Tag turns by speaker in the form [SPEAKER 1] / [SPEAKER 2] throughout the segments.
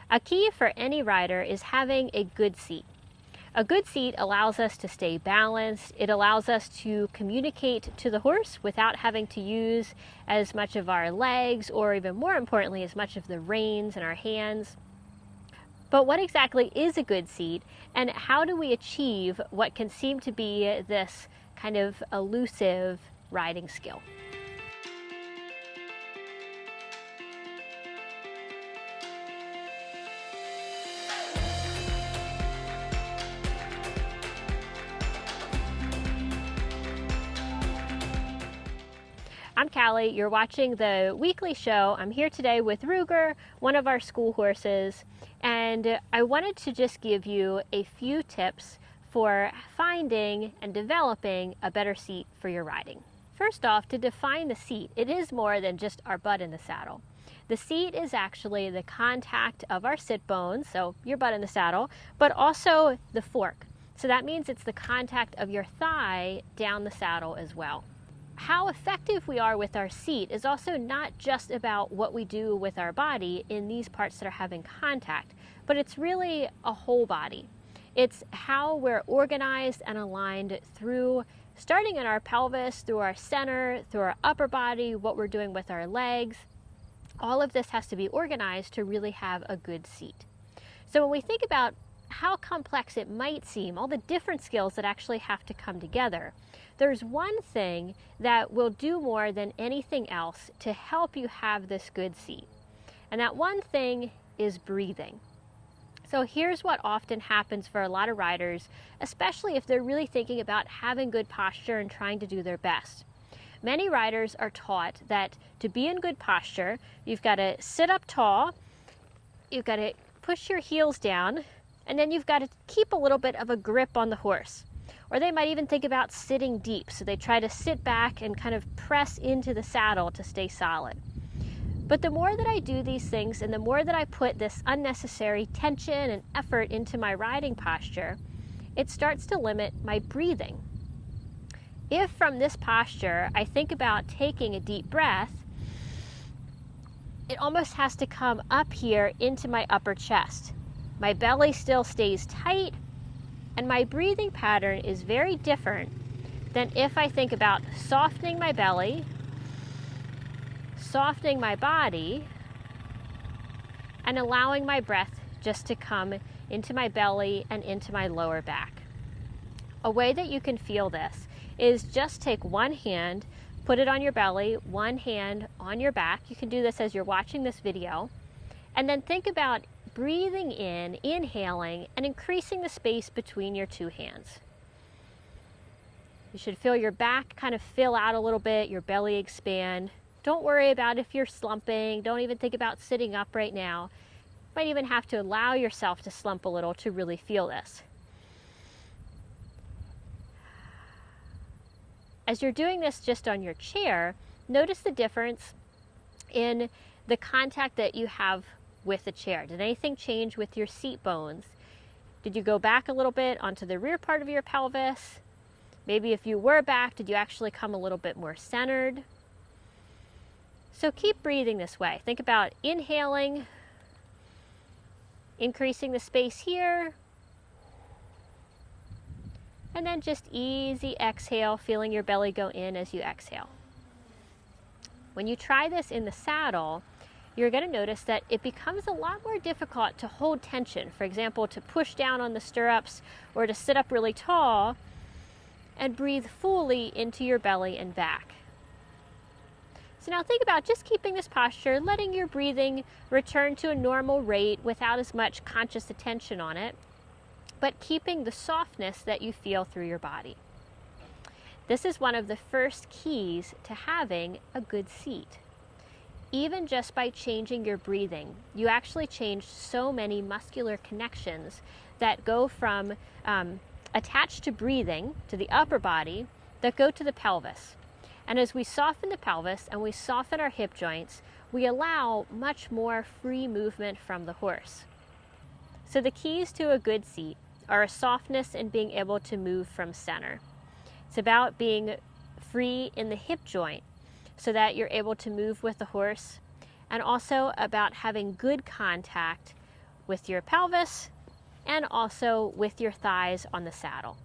[SPEAKER 1] A key for any rider is having a good seat. A good seat allows us to stay balanced. It allows us to communicate to the horse without having to use as much of our legs, or even more importantly, as much of the reins in our hands. But what exactly is a good seat, and how do we achieve what can seem to be this kind of elusive riding skill? I'm Callie, you're watching the weekly show. I'm here today with Ruger, one of our school horses, and I wanted to just give you a few tips for finding and developing a better seat for your riding. First off, to define the seat, it is more than just our butt in the saddle. The seat is actually the contact of our sit bones, so your butt in the saddle, but also the fork. So that means it's the contact of your thigh down the saddle as well. How effective we are with our seat is also not just about what we do with our body in these parts that are having contact, but it's really a whole body. It's how we're organized and aligned through, starting in our pelvis, through our center, through our upper body, what we're doing with our legs. All of this has to be organized to really have a good seat. So when we think about how complex it might seem, all the different skills that actually have to come together, there's one thing that will do more than anything else to help you have this good seat. And that one thing is breathing. So here's what often happens for a lot of riders, especially if they're really thinking about having good posture and trying to do their best. Many riders are taught that to be in good posture, you've got to sit up tall, you've got to push your heels down, and then you've got to keep a little bit of a grip on the horse. Or they might even think about sitting deep, so they try to sit back and kind of press into the saddle to stay solid. But the more that I do these things, and the more that I put this unnecessary tension and effort into my riding posture, it starts to limit my breathing. If from this posture I think about taking a deep breath, it almost has to come up here into my upper chest. My belly still stays tight, and my breathing pattern is very different than if I think about softening my belly, softening my body, and allowing my breath just to come into my belly and into my lower back. A way that you can feel this is just take one hand, put it on your belly, one hand on your back. You can do this as you're watching this video, and then think about breathing in, inhaling, and increasing the space between your two hands. You should feel your back kind of fill out a little bit, your belly expand. Don't worry about if you're slumping. Don't even think about sitting up right now. You might even have to allow yourself to slump a little to really feel this. As you're doing this just on your chair, notice the difference in the contact that you have with the chair. Did anything change with your seat bones? Did you go back a little bit onto the rear part of your pelvis? Maybe if you were back, did you actually come a little bit more centered? So keep breathing this way. Think about inhaling, increasing the space here, and then just easy exhale, feeling your belly go in as you exhale. When you try this in the saddle, you're going to notice that it becomes a lot more difficult to hold tension. For example, to push down on the stirrups or to sit up really tall and breathe fully into your belly and back. So now think about just keeping this posture, letting your breathing return to a normal rate without as much conscious attention on it, but keeping the softness that you feel through your body. This is one of the first keys to having a good seat. Even just by changing your breathing, you actually change so many muscular connections that go from attached to breathing, to the upper body, that go to the pelvis. And as we soften the pelvis and we soften our hip joints, we allow much more free movement from the horse. So the keys to a good seat are a softness in being able to move from center. It's about being free in the hip joint so that you're able to move with the horse, and also about having good contact with your pelvis and also with your thighs on the saddle.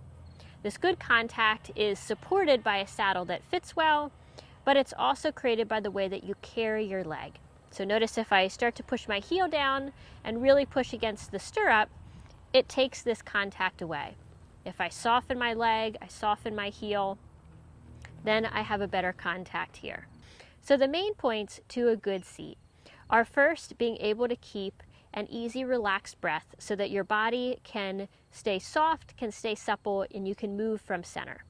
[SPEAKER 1] This good contact is supported by a saddle that fits well, but it's also created by the way that you carry your leg. So notice if I start to push my heel down and really push against the stirrup, it takes this contact away. If I soften my leg, I soften my heel, then I have a better contact here. So the main points to a good seat are first being able to keep an easy, relaxed breath so that your body can stay soft, can stay supple, and you can move from center.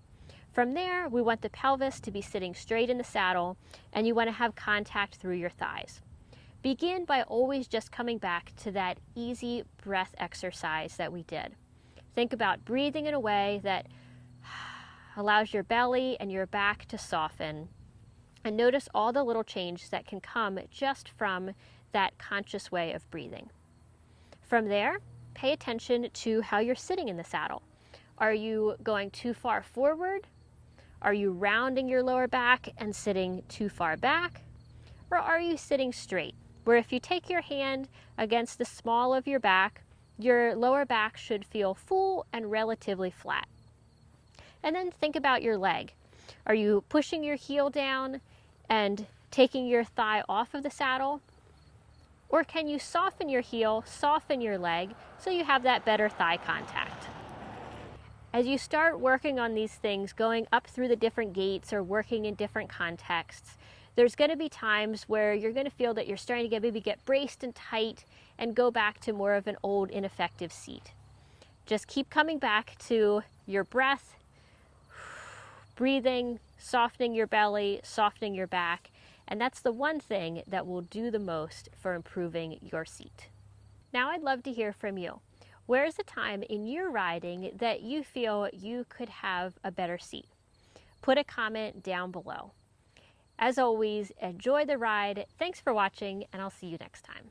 [SPEAKER 1] From there, we want the pelvis to be sitting straight in the saddle, and you want to have contact through your thighs. Begin by always just coming back to that easy breath exercise that we did. Think about breathing in a way that allows your belly and your back to soften. And notice all the little changes that can come just from that conscious way of breathing. From there, pay attention to how you're sitting in the saddle. Are you going too far forward? Are you rounding your lower back and sitting too far back? Or are you sitting straight, where if you take your hand against the small of your back, your lower back should feel full and relatively flat. And then think about your leg. Are you pushing your heel down and taking your thigh off of the saddle? Or can you soften your heel, soften your leg, so you have that better thigh contact? As you start working on these things, going up through the different gaits or working in different contexts, there's going to be times where you're going to feel that you're starting to maybe get braced and tight and go back to more of an old, ineffective seat. Just keep coming back to your breath, breathing, softening your belly, softening your back, and that's the one thing that will do the most for improving your seat. Now I'd love to hear from you. Where is the time in your riding that you feel you could have a better seat? Put a comment down below. As always, enjoy the ride. Thanks for watching, and I'll see you next time.